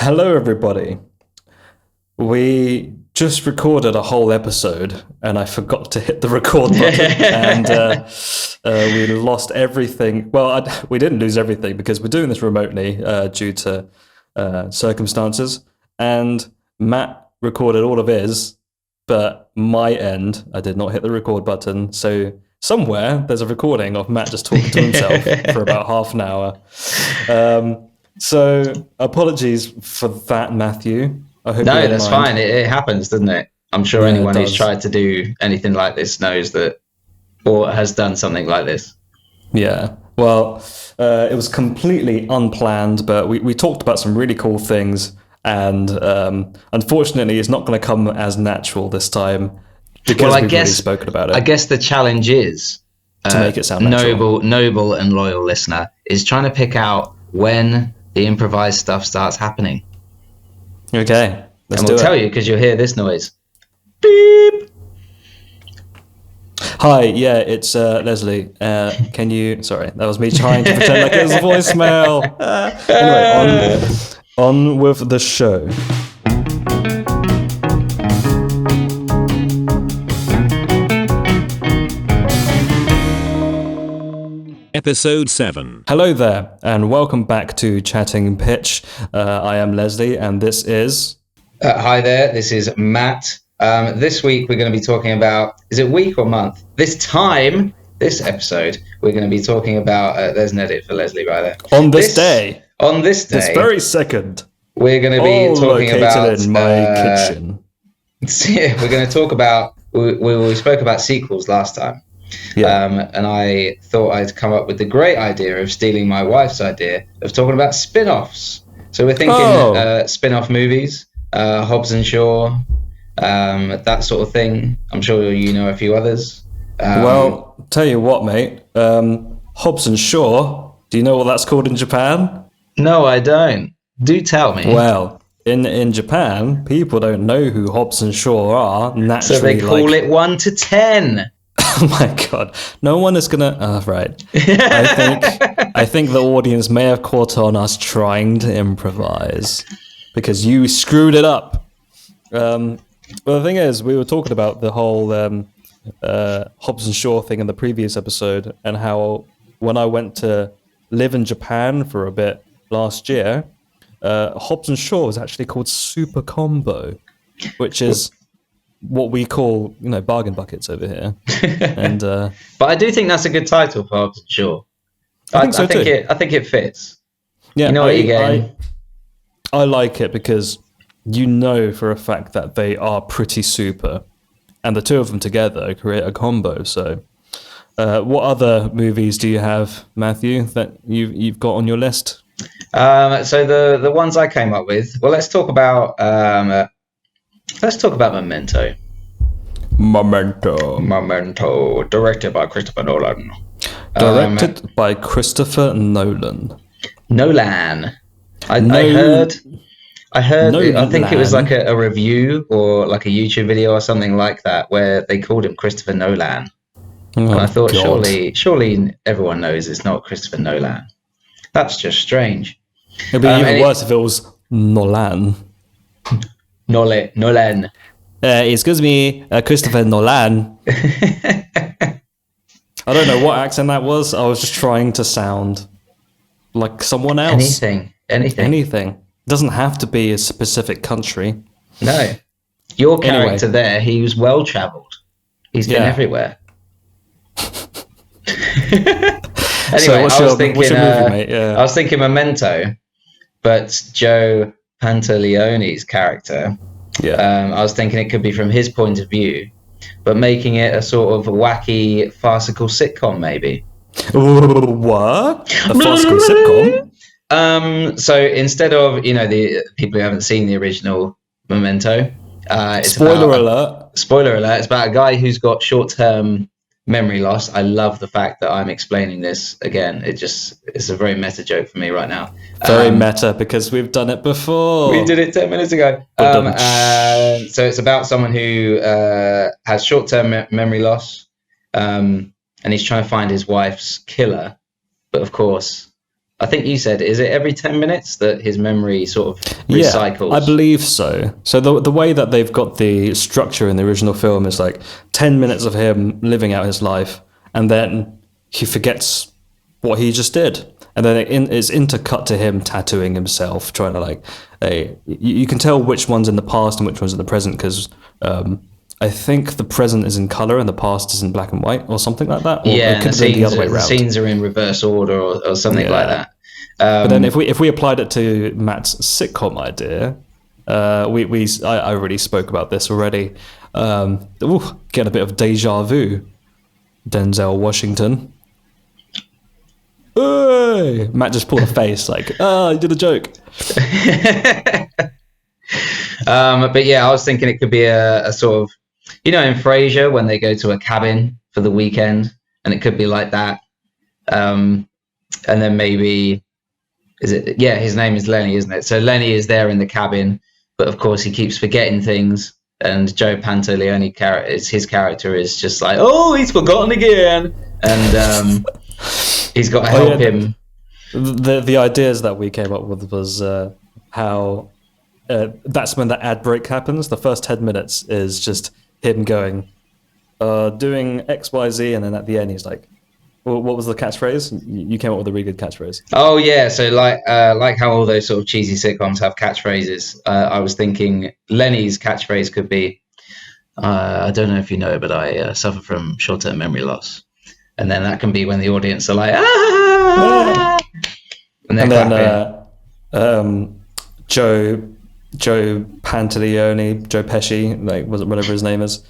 Hello, everybody. We just recorded a whole episode, and I forgot to hit the record button, and we lost everything. Well, we didn't lose everything because we're doing this remotely due to circumstances. And Matt recorded all of his, but my end, I did not hit the record button. So somewhere there's a recording of Matt just talking to himself for about half an hour. So apologies for that, Matthew. I hope no, that's fine. It happens, doesn't it? I'm sure anyone who's tried to do anything like this knows that, or has done something like this. Yeah. Well, it was completely unplanned, but we talked about some really cool things, and unfortunately, it's not going to come as natural this time because we've already spoken about it. I guess the challenge is to make it sound natural. Noble and loyal listener is trying to pick out when the improvised stuff starts happening. Okay, and we'll tell you because you'll hear this noise. Beep. Hi, yeah, it's Leslie. Can you? Sorry, that was me trying to pretend like it was a voicemail. Anyway, on with the show. Episode 7. Hello there, and welcome back to Chatting Pitch. I am Leslie, and this is... Hi there, this is Matt. This week we're going to be talking about... Is it week or month? This episode, we're going to be talking about... there's an edit for Leslie right there. On this day. This very second. We're going to be talking about... in my kitchen. We're going to talk about... We spoke about sequels last time. Yeah. And I thought I'd come up with the great idea of stealing my wife's idea of talking about spin-offs. So we're thinking spin-off movies, Hobbs and Shaw, that sort of thing. I'm sure you know a few others. Well, tell you what, mate. Hobbs and Shaw, do you know what that's called in Japan? No, I don't. Do tell me. Well, in Japan, people don't know who Hobbs and Shaw are. Naturally, so they call it 1 to 10. Oh my god! No one is gonna. Right. I think the audience may have caught on us trying to improvise because you screwed it up. Well, the thing is, we were talking about the whole Hobbs and Shaw thing in the previous episode, and how when I went to live in Japan for a bit last year, Hobbs and Shaw was actually called Super Combo, which is what we call, bargain buckets over here. And but I do think that's a good title for Hobbs and Shaw. I think it fits. Yeah, you know what you're getting. I like it because you know for a fact that they are pretty super, and the two of them together create a combo. So, what other movies do you have, Matthew, that you've got on your list? So the ones I came up with. Well, let's talk about Memento. Memento, directed by Christopher Nolan. Nolan. I heard. I think it was like a review or like a YouTube video or something like that where they called him Christopher Nolan. And I thought, surely everyone knows it's not Christopher Nolan. That's just strange. It'd be even worse if it was Nolan. Nolan. Excuse me, Christopher Nolan. I don't know what accent that was. I was just trying to sound like someone else. Anything. It doesn't have to be a specific country. No. Your character there, he was well travelled. He's been everywhere. Anyway, what's your movie, mate? Yeah. I was thinking Memento, but Joe Pantaleone's character. Yeah. I was thinking it could be from his point of view, but making it a sort of wacky, farcical sitcom, maybe. What? A farcical sitcom? So instead of, the people who haven't seen the original Memento, Spoiler alert, it's about a guy who's got short-term memory loss. I love the fact that I'm explaining this again. It's a very meta joke for me right now. Very meta because we've done it before. We did it 10 minutes ago. So it's about someone who has short-term memory loss, and he's trying to find his wife's killer. But of course, I think you said, is it every 10 minutes that his memory sort of recycles? Yeah, I believe so. So the way that they've got the structure in the original film is like 10 minutes of him living out his life, and then he forgets what he just did. And then it's intercut to him tattooing himself, trying to like, you can tell which one's in the past and which one's in the present, because I think the present is in color and the past is in black and white or something like that. Or Yeah, it could have been the other way around. The scenes are in reverse order or something like that. But then if we applied it to Matt's sitcom idea, I already spoke about this already. Get a bit of deja vu. Denzel Washington. Hey! Matt just pulled a face like, you did a joke. But yeah, I was thinking it could be a sort of, in Frasier when they go to a cabin for the weekend, and it could be like that. And then maybe, his name is Lenny, isn't it? So Lenny is there in the cabin, but of course he keeps forgetting things. And Joe Pantoliano his character is just like, oh, he's forgotten again. And he's got to help him. The ideas that we came up with was how that's when the ad break happens. The first 10 minutes is just him going, doing X, Y, Z, and then at the end he's like, well, what was the catchphrase? You came up with a really good catchphrase. Oh yeah, so like how all those sort of cheesy sitcoms have catchphrases. I was thinking Lenny's catchphrase could be, I don't know if you know, but I suffer from short-term memory loss. And then that can be when the audience are like, ah! And then Joe Pantoliano, Joe Pesci, like whatever his name is,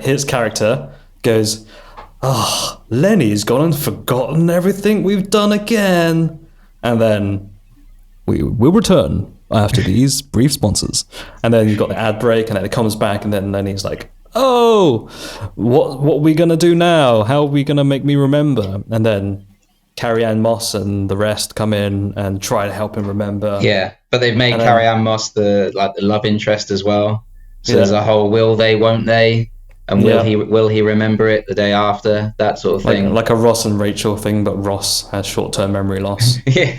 his character goes, Lenny's gone and forgotten everything we've done again. And then we will return after these brief sponsors. And then you've got the ad break, and then it comes back, and then Lenny's like, what are we going to do now? How are we going to make me remember? And then Carrie-Anne Moss and the rest come in and try to help him remember. Yeah, but they've made Carrie-Anne Moss the love interest as well. So there's a whole will they, won't they? And will he remember it the day after? That sort of thing. Like a Ross and Rachel thing, but Ross has short-term memory loss. Yeah.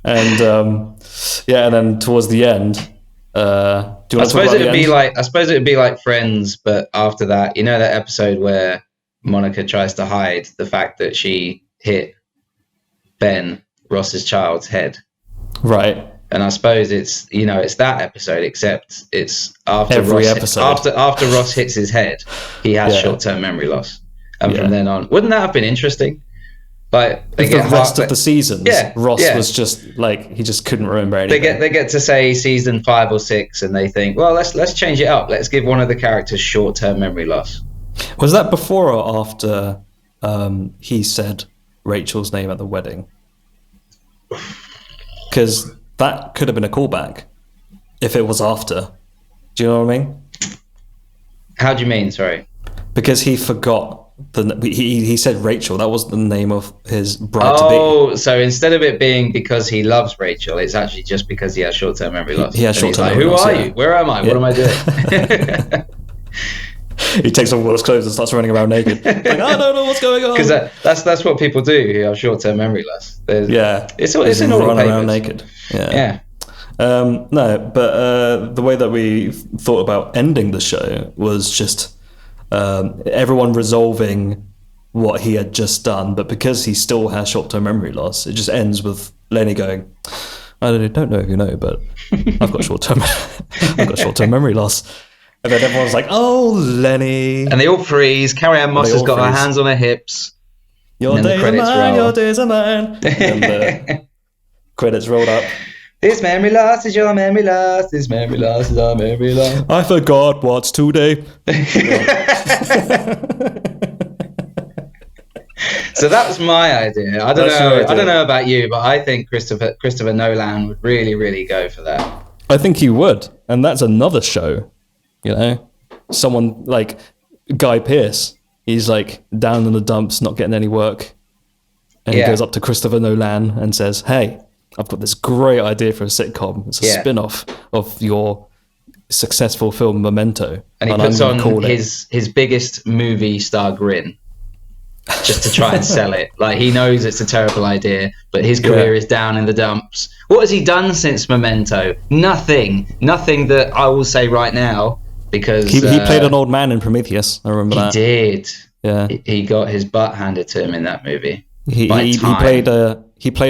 And and then towards the end, I suppose it would be like Friends, but after that, that episode where Monica tries to hide the fact that she hit Ben, Ross's child's head. Right. And I suppose it's that episode, except it's after every Ross episode. After Ross hits his head, he has short-term memory loss, and from then on, wouldn't that have been interesting? Like the rest of the seasons, Ross was just like, he just couldn't remember anything. They get to say season 5 or 6, and they think, well, let's change it up. Let's give one of the characters short-term memory loss. Was that before or after he said Rachel's name at the wedding? Because that could have been a callback if it was after. Do you know what I mean? How do you mean? Sorry. Because he forgot he said Rachel. That was the name of his bride-to-be. Oh, so instead of it being because he loves Rachel, it's actually just because he has short-term memory loss. He has short-term memory loss. Who are you? Where am I? Yeah. What am I doing? He takes off all his clothes and starts running around naked. Like, I don't know what's going on. Because that's what people do who have short-term memory loss. It's in all the papers. Around naked. Yeah. No, but the way that we thought about ending the show was just everyone resolving what he had just done, but because he still has short-term memory loss, it just ends with Lenny going, I don't know if you know, but I've got short-term memory loss. And then everyone's like, oh, Lenny. And they all freeze. Carrie-Anne Moss has got her hands on her hips. Your days are mine, your days are mine. And the credits rolled up. This memory loss is your memory loss. This memory loss is our memory loss. I forgot what's today. So that's my idea. I don't know about you, but I think Christopher Nolan would really, really go for that. I think he would. And that's another show. Someone like Guy Pearce, he's like down in the dumps, not getting any work. And he goes up to Christopher Nolan and says, hey, I've got this great idea for a sitcom. It's a spin-off of your successful film Memento. And he puts on his biggest movie star grin. just to try and sell it. Like, he knows it's a terrible idea, but his career is down in the dumps. What has he done since Memento? Nothing that I will say right now, because he played an old man in Prometheus. I remember that. He did. Yeah, he got his butt handed to him in that movie. He played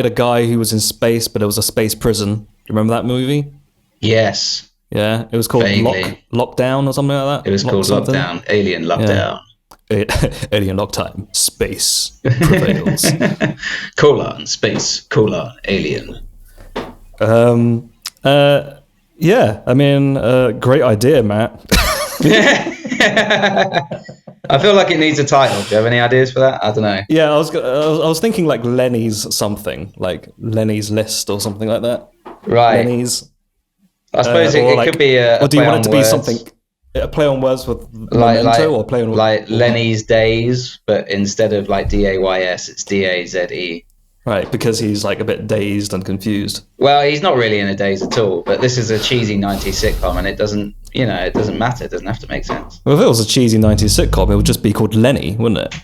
a guy who was in space, but it was a space prison. Do you remember that movie? Yes. Yeah, it was called Lockdown or something like that. It was called Lockdown. Alien Lockdown. Alien lock time. Space prevails. Space, alien. Yeah, I mean, great idea, Matt. I feel like it needs a title. Do you have any ideas for that? I don't know. Yeah, I was thinking like Lenny's something, like Lenny's List or something like that. Right. Lenny's. I suppose it could be a. Or do you want it to be words. something? A play on words with Memento, or play on like Lenny's Days, but instead of like DAYS, it's DAZE. Right, because he's like a bit dazed and confused. Well, he's not really in a daze at all, but this is a cheesy 90s sitcom, and it doesn't matter. It doesn't have to make sense. Well, if it was a cheesy 90s sitcom, it would just be called Lenny, wouldn't it?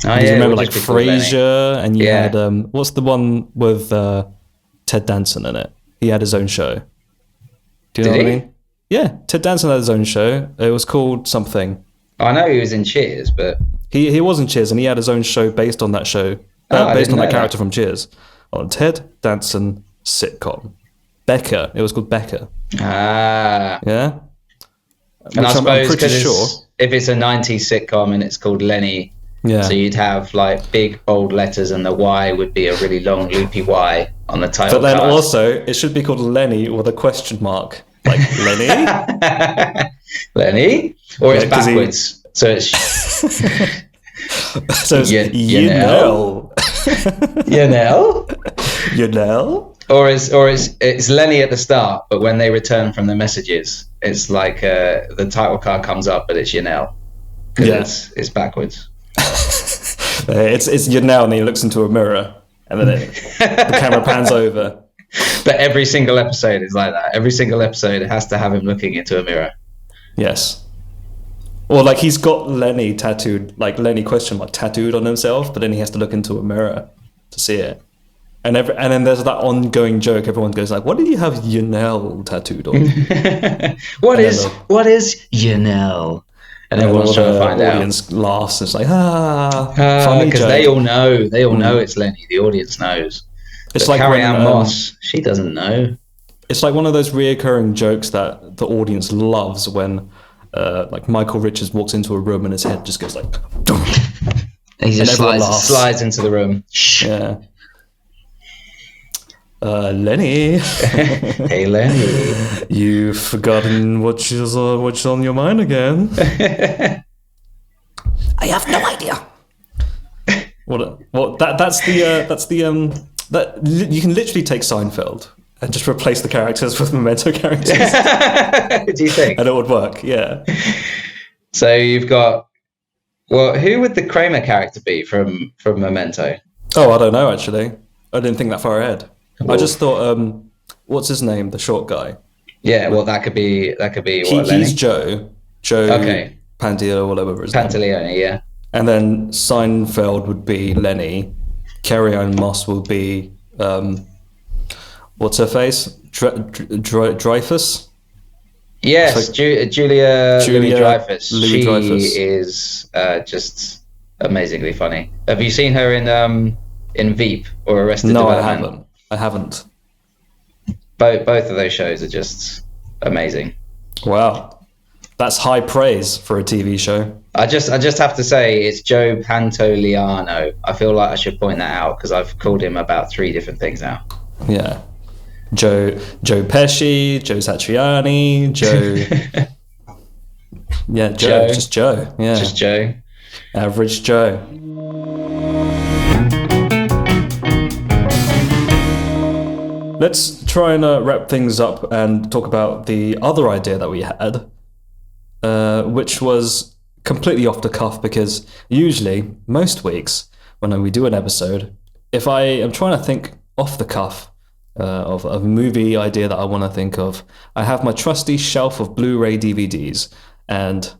Oh, you remember like Frasier, and you had what's the one with Ted Danson in it? He had his own show. Do you know what I mean? Yeah, Ted Danson had his own show. It was called something. I know he was in Cheers, but he was in Cheers, and he had his own show based on that show, based on that character from Cheers. On Ted Danson sitcom, Becca. It was called Becca. Ah, yeah. And I suppose I'm pretty sure if it's a 90s sitcom and it's called Lenny, so you'd have like big bold letters, and the Y would be a really long loopy Y on the title. But then also it should be called Lenny with a question mark. Like Lenny? Lenny? Or it's backwards. So it's you know. Or it's Lenny at the start, but when they return from the messages, it's like the title card comes up, but it's Yanel. Because it's backwards. It's Yanel, and he looks into a mirror, and then the camera pans over. But every single episode is like that. Every single episode has to have him looking into a mirror. Yes. Or like he's got Lenny tattooed, like Lenny question mark tattooed on himself, but then he has to look into a mirror to see it. And then there's that ongoing joke. Everyone goes like, "What did you have Yanel tattooed on?" What is Yanel? And everyone's trying to find out. The audience laughs. It's like funny because they all know. They all know it's Lenny. The audience knows. It's but like Carrie-Anne Moss, she doesn't know. It's like one of those reoccurring jokes that the audience loves when, like Michael Richards walks into a room and his head just goes like, he just slides into the room. Yeah. Lenny. Hey, Lenny. You've forgotten what's on your mind again. I have no idea. That you can literally take Seinfeld and just replace the characters with Memento characters. Do you think? And it would work, yeah. So you've got, who would the Kramer character be from Memento? Oh, I don't know, actually. I didn't think that far ahead. I just thought, what's his name? The short guy. Yeah, well, that could be Lenny? He's Joe. Okay. Pantaleone, whatever his name. Pantaleone, yeah. And then Seinfeld would be Lenny. Carrie-Anne Moss will be, what's her face? Dreyfus? Yes, Julia Louis-Dreyfus. She Louis-Dreyfus. is just amazingly funny. Have you seen her in Veep or Arrested Development? No, I haven't. Both of those shows are just amazing. Wow. That's high praise for a TV show. I just have to say it's Joe Pantoliano. I feel like I should point that out because I've called him about 3 different things now. Yeah. Joe Pesci, Joe Satriani, Joe. Yeah, Joe. Just Joe. Yeah. Just Joe. Average Joe. Let's try and wrap things up and talk about the other idea that we had, which was completely off the cuff because usually, most weeks, when we do an episode, if I am trying to think off the cuff of a movie idea that I want to think of, I have my trusty shelf of Blu-ray DVDs, and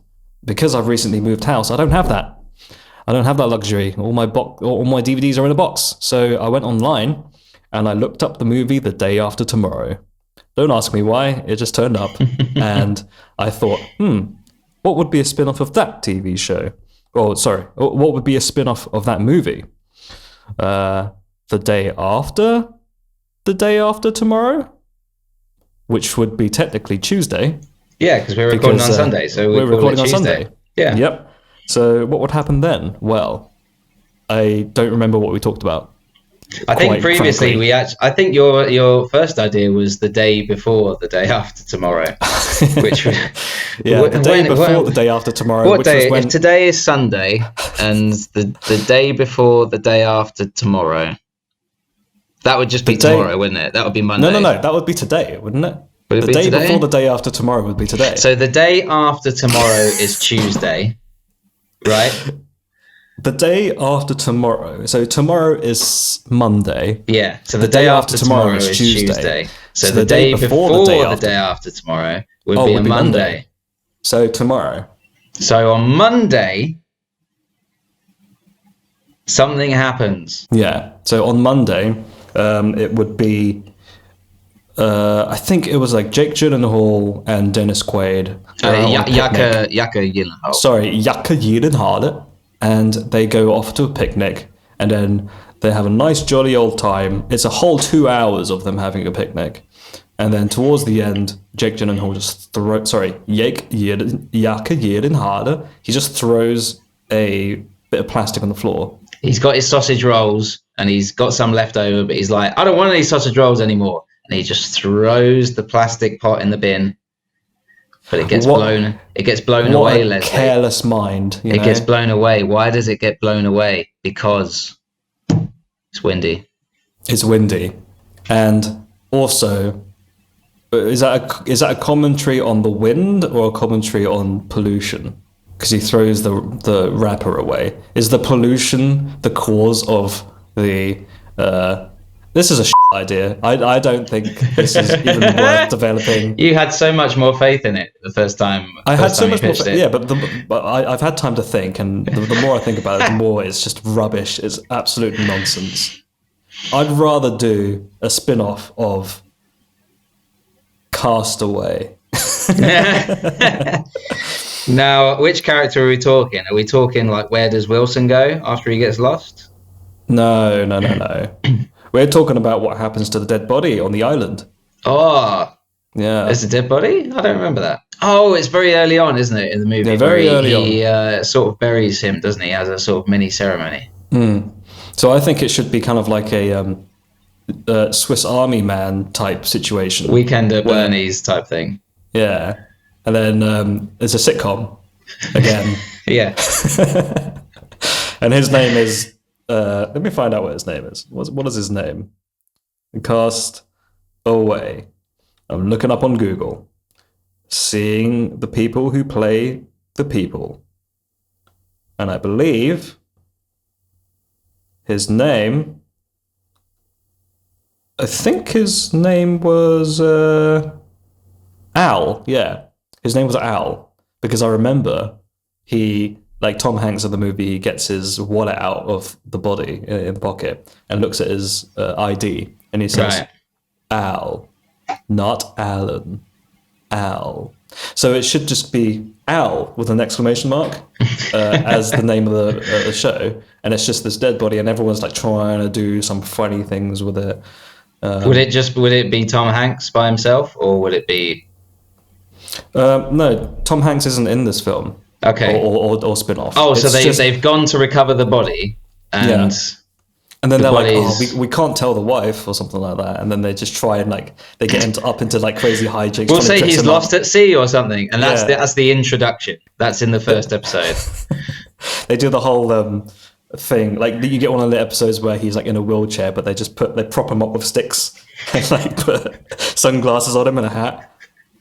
because I've recently moved house, I don't have that. I don't have that luxury. All my DVDs are in a box. So I went online and I looked up the movie The Day After Tomorrow. Don't ask me why. It just turned up, and I thought, what would be a spin-off of that TV show? Oh, sorry. What would be a spin-off of that movie? The Day After Tomorrow, which would be technically Tuesday. Yeah, because we're recording on Sunday, so we're recording on Sunday. Yeah. Yep. So what would happen then? Well, I don't remember what we talked about. I think previously I think your first idea was the day before the day after tomorrow, which was the day before the day after tomorrow. What day? If today is Sunday and the day before the day after tomorrow, that would just be tomorrow, wouldn't it? That would be Monday. No, that would be today, wouldn't it? Would it the be day today? Before the day after tomorrow would be today. So the day after tomorrow is Tuesday, right? The day after tomorrow. So tomorrow is Monday. Yeah. So the day after tomorrow is Tuesday. So the day before the day after tomorrow would be a Monday. So tomorrow. So on Monday, something happens. Yeah. So on Monday, it would be. I think it was like Jake Gyllenhaal and Dennis Quaid. Jacke Gyllenhaal. Sorry, Jacke Gyllenhaal. And they go off to a picnic, and then they have a nice jolly old time. It's a whole 2 hours of them having a picnic. And then towards the end, Jake Gyllenhaal just Jake Gyllenhaal, he just throws a bit of plastic on the floor. He's got his sausage rolls, and he's got some left over, but he's like, I don't want any sausage rolls anymore. And he just throws the plastic pot in the bin. But it gets blown. It gets blown away, Leslie. Careless mind. It gets blown away. Why does it get blown away? Because it's windy. It's windy, and also, is that a commentary on the wind or a commentary on pollution? Because he throws the wrapper away. Is the pollution the cause of the? This is a idea. I don't think this is even worth developing. You had so much more faith in it the first time. I had so much more faith. Yeah, but I've had time to think, and the more I think about it, the more it's just rubbish. It's absolute nonsense. I'd rather do a spin-off of Castaway. Now, which character are we talking? Are we talking like where does Wilson go after he gets lost? No. We're talking about what happens to the dead body on the island. Oh, yeah. There's a dead body? I don't remember that. Oh, it's very early on, isn't it, in the movie? Yeah, very early on. He sort of buries him, doesn't he, as a sort of mini ceremony. So I think it should be kind of like a Swiss Army Man type situation. Weekend at Bernie's type thing. Yeah. And then it's a sitcom again. Yeah. And his name is... let me find out what his name is. What is his name? Cast Away. I'm looking up on Google. Seeing the people who play the people. And I believe his name... I think his name was Al. Yeah. His name was Al. Because I remember he... Like Tom Hanks in the movie, he gets his wallet out of the body in the pocket and looks at his ID, and he says, Al, not Alan, Al. So it should just be Al with an exclamation mark as the name of the show, and it's just this dead body, and everyone's like trying to do some funny things with it. Would it be Tom Hanks by himself, or would it be? No, Tom Hanks isn't in this film. Okay. Or spin-off. Oh, so they've gone to recover the body, and and then they're like, we can't tell the wife or something like that, and then they just try and like they get up into like crazy hijinks. We'll say he's lost at sea or something, and that's the introduction. That's in the first episode. They do the whole thing, like you get one of the episodes where he's like in a wheelchair, but they prop him up with sticks and like put sunglasses on him and a hat.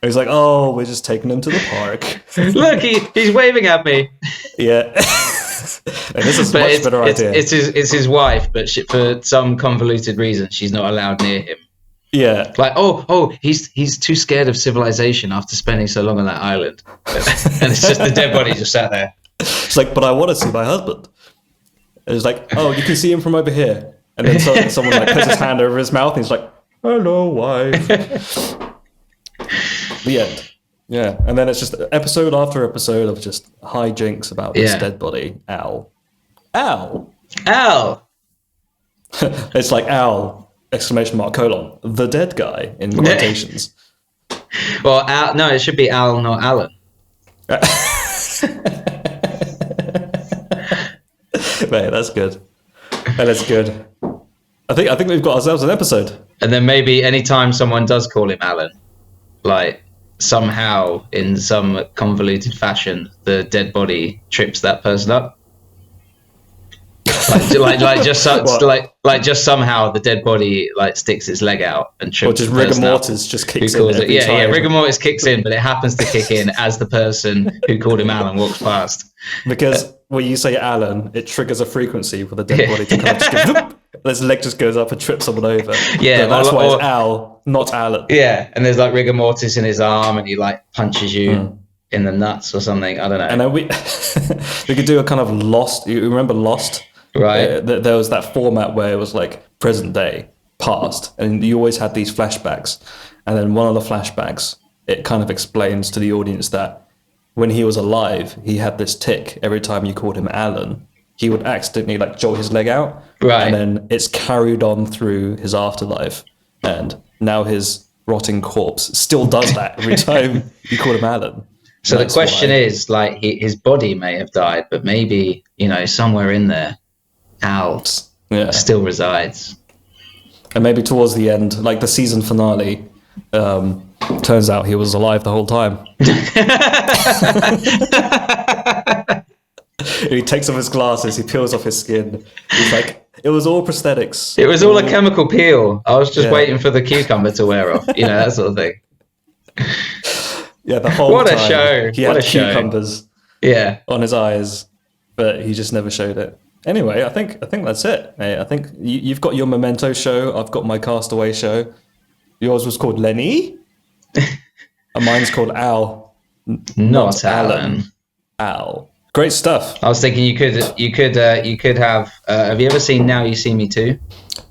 He's like, oh, we're just taking him to the park. Look, he's waving at me. Yeah. And this is a much better idea. It's his wife, but for some convoluted reason, she's not allowed near him. Yeah. Like, he's too scared of civilization after spending so long on that island. And it's just the dead body just sat there. It's like, but I want to see my husband. it's like, oh, you can see him from over here. And then someone like puts his hand over his mouth and he's like, hello, wife. The end. Yeah. And then it's just episode after episode of just hijinks about this dead body, Al. Al! It's like Al, ! The dead guy in quotations. Well, Al, no, it should be Al, not Alan. Mate, that's good. That is good. I think we've got ourselves an episode. And then maybe anytime someone does call him Alan, like somehow in some convoluted fashion, the dead body trips that person up. Just somehow the dead body like sticks its leg out and trips. Or just rigor mortis just kicks in. Rigor mortis kicks in, but it happens to kick in as the person who called him Alan walks past. Because when you say Alan, it triggers a frequency for the dead body to kind of just go, his leg just goes up and trips someone over. Yeah, so that's why it's Al, not Alan. Yeah, and there's like rigor mortis in his arm, and he like punches you in the nuts or something. I don't know. And then we could do a kind of Lost. You remember Lost? Right. There was that format where it was like present day, past, and you always had these flashbacks. And then one of the flashbacks, it kind of explains to the audience that when he was alive, he had this tick. Every time you called him Alan, he would accidentally like jolt his leg out. Right. And then it's carried on through his afterlife. And now his rotting corpse still does that every time you call him Alan. So the question is, like, his body may have died, but maybe, somewhere in there, Al still resides. And maybe towards the end, like the season finale, turns out he was alive the whole time. He takes off his glasses, he peels off his skin. He's like, it was all prosthetics. It was all a chemical peel. I was just waiting for the cucumber to wear off, that sort of thing. Yeah, the whole what time. A show. He had cucumbers on his eyes, but he just never showed it. Anyway, I think that's it. I think you've got your Memento show. I've got my Castaway show. Yours was called Lenny, and mine's called Al. Not Alan. Al. Great stuff. I was thinking you could have. Have you ever seen Now You See Me 2?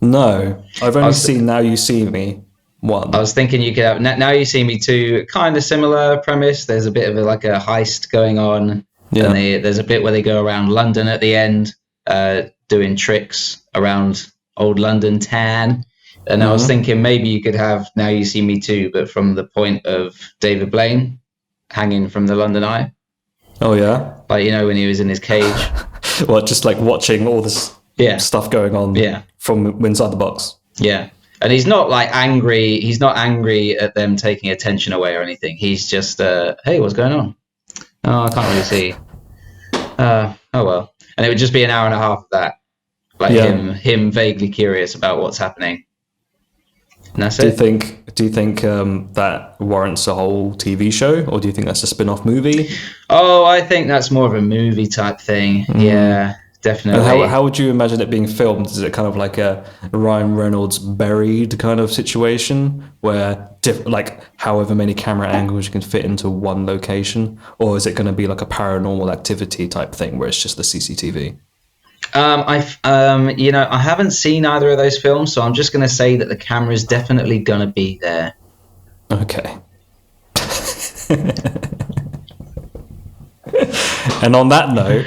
No, I've only seen Now You See Me 1. I was thinking you could have Now You See Me 2. Kind of similar premise. There's a bit of a heist going on. Yeah. And there's a bit where they go around London at the end. Doing tricks around old London town. And I was thinking maybe you could have Now You See Me Too, but from the point of David Blaine hanging from the London Eye. Oh, yeah? Like, when he was in his cage. Well, just like watching all this stuff going on from inside the box. Yeah. And he's not like angry. He's not angry at them taking attention away or anything. He's just, hey, what's going on? Oh, I can't really see. Oh, well. And it would just be an hour and a half of that. Like him vaguely curious about what's happening. And that's it. Do you think that warrants a whole TV show, or do you think that's a spin-off movie? Oh, I think that's more of a movie type thing. Yeah, definitely. And how would you imagine it being filmed? Is it kind of like a Ryan Reynolds Buried kind of situation, where however many camera angles you can fit into one location, or is it going to be like a Paranormal Activity type thing where it's just the CCTV? I haven't seen either of those films, so I'm just going to say that the camera is definitely going to be there. Okay. And on that note,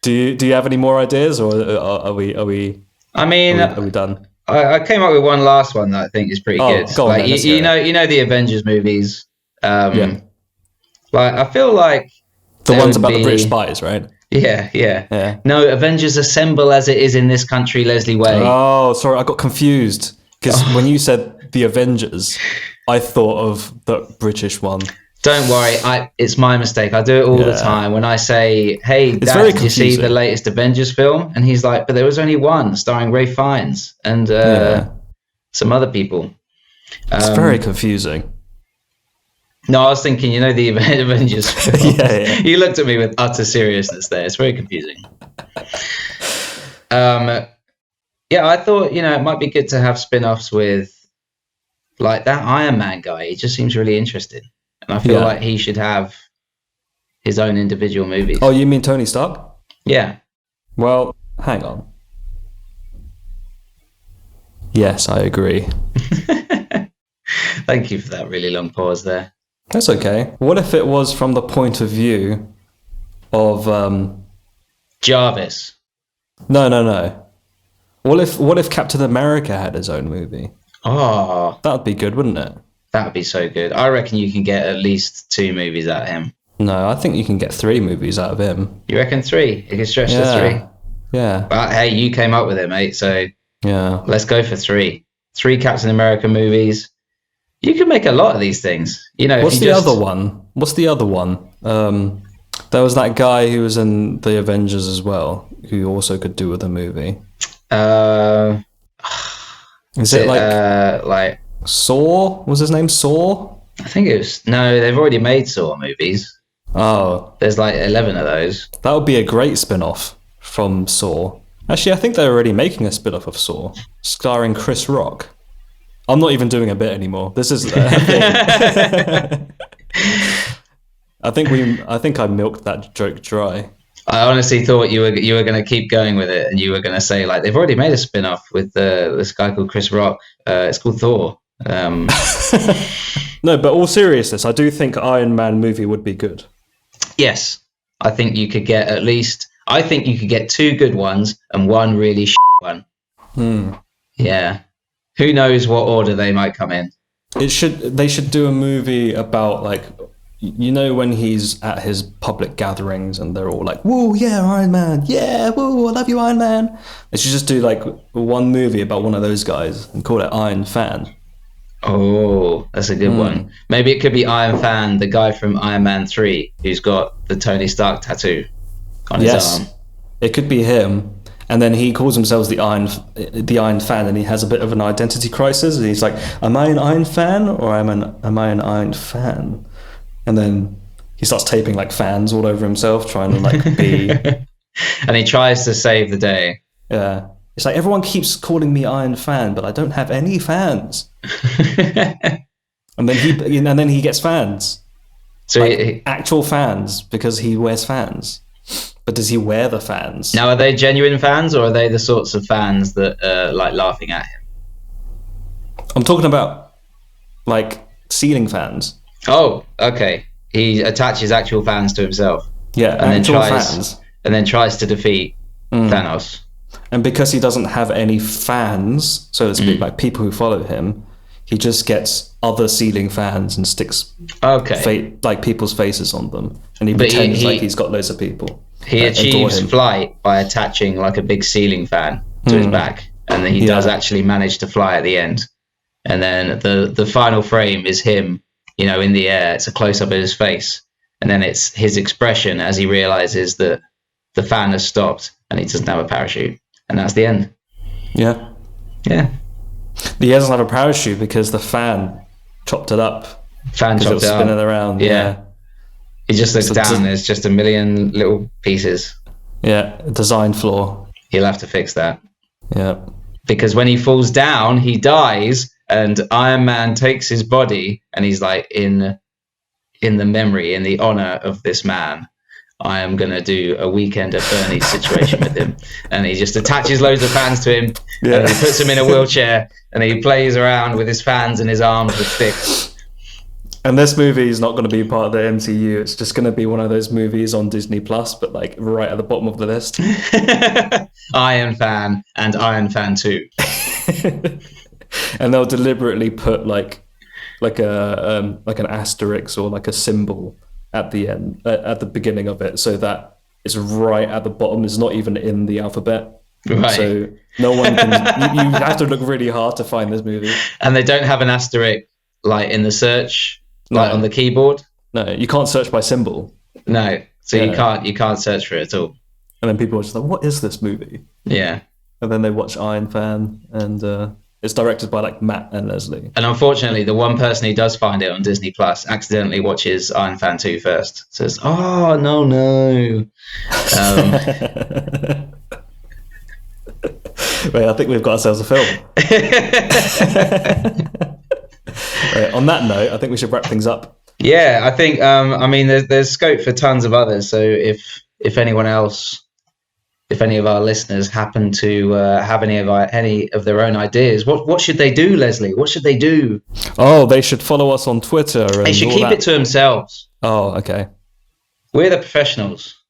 do you have any more ideas, or are we done? I came up with one last one that I think is pretty good. Go on, you know the Avengers movies. Like I feel like the ones about the British spies, right? Yeah. No, Avengers Assemble as it is in this country, Leslie Way. Oh, sorry, I got confused because when you said the Avengers, I thought of the British one. Don't worry, it's my mistake. I do it all the time. When I say, "Hey, Dad, did you see the latest Avengers film?" and he's like, "But there was only one, starring Ray Fiennes and some other people." It's very confusing. No, I was thinking, the Avengers film. Yeah. You looked at me with utter seriousness there. It's very confusing. I thought, it might be good to have spin-offs with, like, that Iron Man guy. He just seems really interesting. And I feel like he should have his own individual movies. Oh, you mean Tony Stark? Yeah. Well, Hang on. Yes, I agree. Thank you for that really long pause there. That's okay. What if it was from the point of view of Jarvis? No. What if Captain America had his own movie? Oh, That'd be good, wouldn't it? that'd be so good. I reckon you can get at least 2 movies out of him. No, I think you can get 3 movies out of him. You reckon 3? You can stretch to 3. Yeah. But hey, you came up with it, mate. So Yeah. let's go for 3. 3 Captain America movies. You can make a lot of these things. You know. What's the other one? There was that guy who was in the Avengers as well, who also could do with a movie. Is it like Saw? Was his name Saw? I think it was. No, they've already made Saw movies. Oh, There's like 11 of those. that would be a great spin-off from Saw. Actually, I think they're already making a spin-off of Saw, starring Chris Rock. I'm not even doing a bit anymore. This is. I think I milked that joke dry. I honestly thought you were going to keep going with it, and you were going to say like they've already made a spin-off with this guy called Chris Rock. It's called Thor. No, but all seriousness, I do think Iron Man movie would be good. Yes, I think you could get at least. I think you could get 2 good ones and 1 really one. Yeah. Who knows what order they might come in? They should do a movie about, like, you know, when he's at his public gatherings and they're all like, "Woo, yeah, Iron Man, yeah, woo, I love you, Iron Man." They should just do like one movie about one of those guys and call it Iron Fan. Oh, that's a good one. Maybe it could be Iron Fan, the guy from Iron Man 3, who's got the Tony Stark tattoo on his arm. It could be him. And then he calls himself the Iron Fan, and he has a bit of an identity crisis. And he's like, "Am I an Iron Fan or am I an Iron Fan?" And then he starts taping like fans all over himself, trying to like be. And he tries to save the day. Yeah, it's like everyone keeps calling me Iron Fan, but I don't have any fans. and then he gets fans, So like, actual fans, because he wears fans. But does he wear the fans? now, are they genuine fans, or are they the sorts of fans that are like laughing at him? I'm talking about like ceiling fans. Oh, okay. He attaches actual fans to himself. Yeah, and actual fans. And then tries to defeat Thanos. And because he doesn't have any fans, so to speak, like people who follow him, he just gets other ceiling fans and sticks like people's faces on them, and he pretends like he's got loads of people. He achieves flight by attaching like a big ceiling fan to his back, and then he does actually manage to fly at the end. And then the final frame is him, you know, in the air. It's a close up of his face, and then it's his expression as he realizes that the fan has stopped and he doesn't have a parachute, and that's the end. Yeah. He doesn't have a parachute because the fan chopped it up. Fan chopped it up, spinning around. Yeah. He just looks down. There's just a million little pieces. Yeah, design flaw. He'll have to fix that. Yeah. Because when he falls down, he dies, and Iron Man takes his body, and he's like, in the memory, in the honor of this man, I am going to do a Weekend at Bernie's situation with him. And he just attaches loads of fans to him, and he puts him in a wheelchair, and he plays around with his fans in his arms with sticks. And this movie is not going to be part of the MCU. It's just going to be one of those movies on Disney Plus, but like right at the bottom of the list. Iron Fan and Iron Fan 2. And they'll deliberately put like an asterisk or like a symbol at the end, at the beginning of it, so that it's right at the bottom. It's not even in the alphabet. Right. So no one can. you have to look really hard to find this movie. And they don't have an asterisk like in the search. Like on the keyboard? No, you can't search by symbol. No, so you can't search for it at all. And then people are just like, "What is this movie?" Yeah. And then they watch Iron Fan, and it's directed by like Matt and Leslie. And unfortunately, the one person who does find it on Disney Plus accidentally watches Iron Fan 2 first. Says, "Oh no." Wait, I think we've got ourselves a film. Right, on that note, I think we should wrap things up. Yeah, I think. I mean, there's scope for tons of others. So if anyone else if any of our listeners happen to have any of their own ideas, what should they do, Leslie? What should they do? Oh, they should follow us on Twitter. They should keep it to themselves. Oh, okay. We're the professionals.